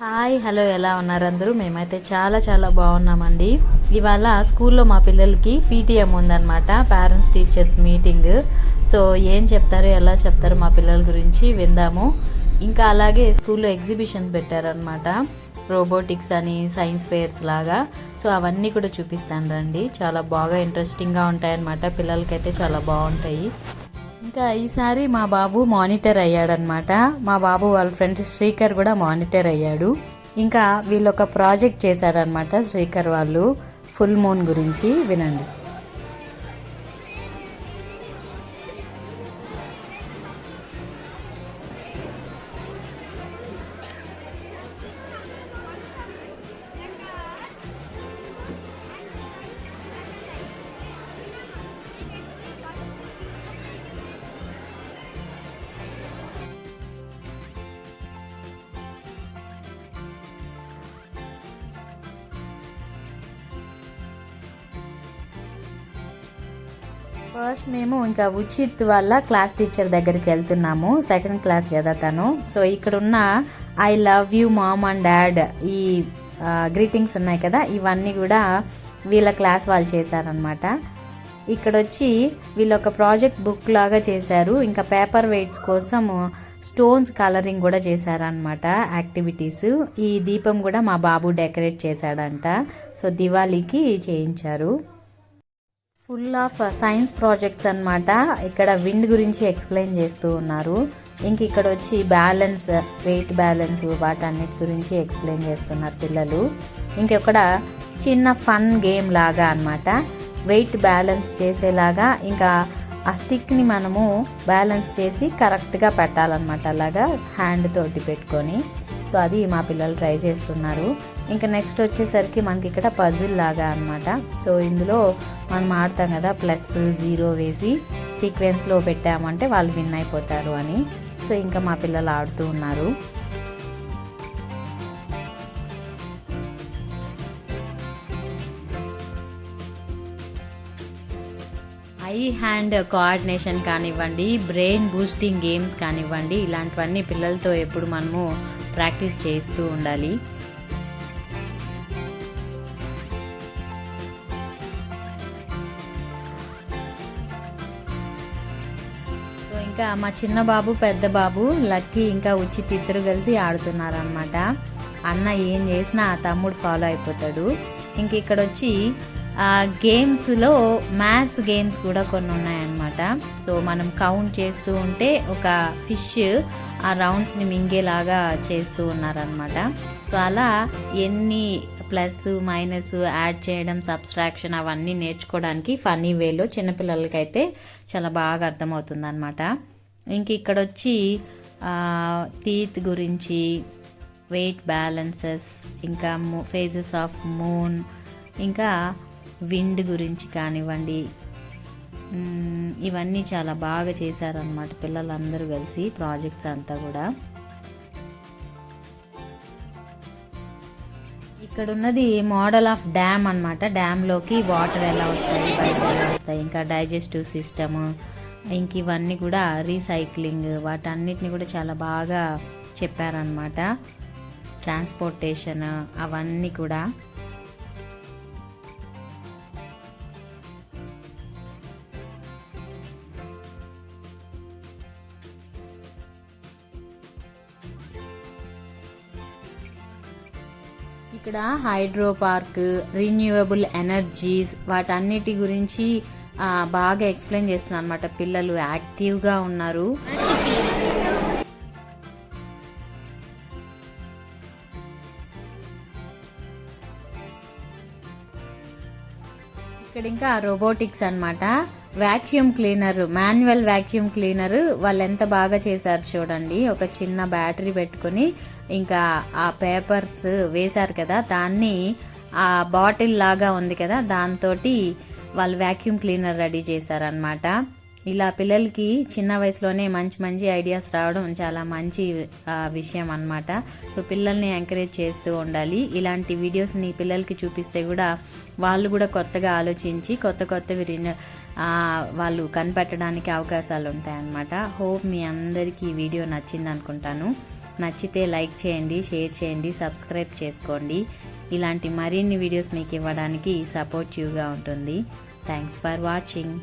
Hi hello ఎలా ఉన్నారు అందరూ? మేమైతే చాలా చాలా బాగున్నామండి. ఇవాళ స్కూల్లో మా పిల్లలకి పీటీఎం ఉందన్నమాట, పేరెంట్స్ టీచర్స్ మీటింగ్. సో ఏం చెప్తారు, ఎలా చెప్తారు మా పిల్లల గురించి విందాము. ఇంకా అలాగే స్కూల్లో ఎగ్జిబిషన్ పెట్టారనమాట, రోబోటిక్స్ అని, సైన్స్ ఫేర్స్ లాగా. సో అవన్నీ కూడా చూపిస్తాను రండి. చాలా బాగా ఇంట్రెస్టింగ్గా ఉంటాయన్నమాట, పిల్లలకైతే చాలా బాగుంటాయి. ఇంకా ఈసారి మా బాబు మానిటర్ అయ్యాడనమాట. మా బాబు వాళ్ళ ఫ్రెండ్ శ్రీకర్ కూడా మానిటర్ అయ్యాడు. ఇంకా వీళ్ళు ఒక ప్రాజెక్ట్ చేశారనమాట, శ్రీకర్ వాళ్ళు, ఫుల్ మూన్ గురించి వినండి. ఫస్ట్ మేము ఇంకా ఉచిత్ వాళ్ళ క్లాస్ టీచర్ దగ్గరికి వెళ్తున్నాము. సెకండ్ క్లాస్ కదా తను. సో ఇక్కడ ఉన్న I love you mom and dad ఈ గ్రీటింగ్స్ ఉన్నాయి కదా, ఇవన్నీ కూడా వీళ్ళ క్లాస్ వాళ్ళు చేశారనమాట. ఇక్కడ వచ్చి వీళ్ళు ఒక ప్రాజెక్ట్ బుక్ లాగా చేశారు. ఇంకా పేపర్ వెయిట్స్ కోసం స్టోన్స్ కలరింగ్ కూడా చేశారనమాట యాక్టివిటీస్. ఈ దీపం కూడా మా బాబు డెకరేట్ చేశాడంట. సో దివాళీకి చేయించారు. ఫుల్ ఆఫ్ సైన్స్ ప్రాజెక్ట్స్ అనమాట. ఇక్కడ విండ్ గురించి ఎక్స్ప్లెయిన్ చేస్తూ ఉన్నారు. ఇంక ఇక్కడ వచ్చి బ్యాలెన్స్, వెయిట్ బ్యాలెన్స్, వాటన్నిటి గురించి ఎక్స్ప్లెయిన్ చేస్తున్నారు పిల్లలు. ఇంకొక్కడ చిన్న ఫన్ గేమ్ లాగా అనమాట, వెయిట్ బ్యాలెన్స్ చేసేలాగా. ఇంకా ఆ స్టిక్ని మనము బ్యాలెన్స్ చేసి కరెక్ట్గా పెట్టాలన్నమాట, అలాగా హ్యాండ్ తోటి పెట్టుకొని. సో అది మా పిల్లలు ట్రై చేస్తున్నారు. ఇంకా నెక్స్ట్ వచ్చేసరికి మనకి ఇక్కడ పజిల్ లాగా అనమాట. సో ఇందులో మనం ఆడతాం కదా, ప్లస్ జీరో వేసి సీక్వెన్స్లో పెట్టామంటే వాళ్ళు విన్ అయిపోతారు అని. సో ఇంకా మా పిల్లలు ఆడుతూ ఉన్నారు. ఐ హ్యాండ్ కోఆర్డినేషన్ కానివ్వండి, బ్రెయిన్ బూస్టింగ్ గేమ్స్ కానివ్వండి, ఇలాంటివన్నీ పిల్లలతో ఎప్పుడు మనము ప్రాక్టీస్ చేస్తూ ఉండాలి. సో ఇంకా మా చిన్న బాబు, పెద్ద బాబు, లక్కీ ఇంకా ఉచిత్ ఇద్దరు కలిసి ఆడుతున్నారు అనమాట. అన్న ఏం చేసినా ఆ తమ్ముడు ఫాలో అయిపోతాడు. ఇంక ఇక్కడ వచ్చి గేమ్స్లో మ్యాథ్స్ గేమ్స్ కూడా కొన్ని ఉన్నాయన్నమాట. సో మనం కౌంట్ చేస్తూ ఉంటే ఒక ఫిష్ ఆ రౌండ్స్ని మింగేలాగా చేస్తూ ఉన్నారనమాట. సో అలా ఎన్ని ప్లస్ మైనస్ యాడ్ చేయడం, సబ్స్ట్రాక్షన్ అవన్నీ నేర్చుకోవడానికి ఫన్నీ వేలో చిన్నపిల్లలకైతే చాలా బాగా అర్థమవుతుంది అనమాట. ఇంక ఇక్కడ వచ్చి టీత్ గురించి, వెయిట్ బ్యాలెన్సెస్, ఇంకా ఫేజెస్ ఆఫ్ మూన్, ఇంకా విండ్ గురించి కానివ్వండి, ఇవన్నీ చాలా బాగా చేశారనమాట పిల్లలందరూ కలిసి ప్రాజెక్ట్స్ అంతా కూడా. ఇక్కడ ఉన్నది మోడల్ ఆఫ్ డ్యామ్ అనమాట. డ్యామ్లోకి వాటర్ ఎలా వస్తాయి, పైప్ ఎలా వస్తాయి, ఇంకా డైజెస్టివ్ సిస్టమ్, ఇంక ఇవన్నీ కూడా రీసైక్లింగ్, వాటన్నిటిని కూడా చాలా బాగా చెప్పారనమాట. ట్రాన్స్పోర్టేషన్ అవన్నీ కూడా. ఇక్కడ హైడ్రో పార్క్, రిన్యూవబుల్ ఎనర్జీస్, వాటన్నిటి గురించి బాగా ఎక్స్ప్లెయిన్ చేస్తున్నారు అనమాట. పిల్లలు యాక్టివ్గా ఉన్నారు. ఇక్కడ ఇంకా రోబోటిక్స్ అనమాట. Vacuum cleaner, manual vacuum cleaner వాళ్ళు ఎంత బాగా చేశారు చూడండి. ఒక చిన్న బ్యాటరీ పెట్టుకొని ఇంకా ఆ పేపర్స్ వేశారు కదా, దాన్ని ఆ బాటిల్ లాగా ఉంది కదా, దాంతో వాళ్ళు వ్యాక్యూమ్ క్లీనర్ రెడీ చేశారనమాట. ఇలా పిల్లలకి చిన్న వయసులోనే మంచి మంచి ఐడియాస్ రావడం చాలా మంచి విషయం అన్నమాట. సో పిల్లల్ని ఎంకరేజ్ చేస్తూ ఉండాలి. ఇలాంటి వీడియోస్ని పిల్లలకి చూపిస్తే కూడా వాళ్ళు కూడా కొత్తగా ఆలోచించి కొత్త కొత్తవి వాళ్ళు కనిపెట్టడానికి అవకాశాలు ఉంటాయన్నమాట. హోప్ మీ అందరికీ ఈ వీడియో నచ్చింది అనుకుంటాను. నచ్చితే లైక్ చేయండి, షేర్ చేయండి, సబ్స్క్రైబ్ చేసుకోండి. ఇలాంటి మరిన్ని వీడియోస్ మీకు ఇవ్వడానికి సపోర్టివ్గా ఉంటుంది. Thanks for watching.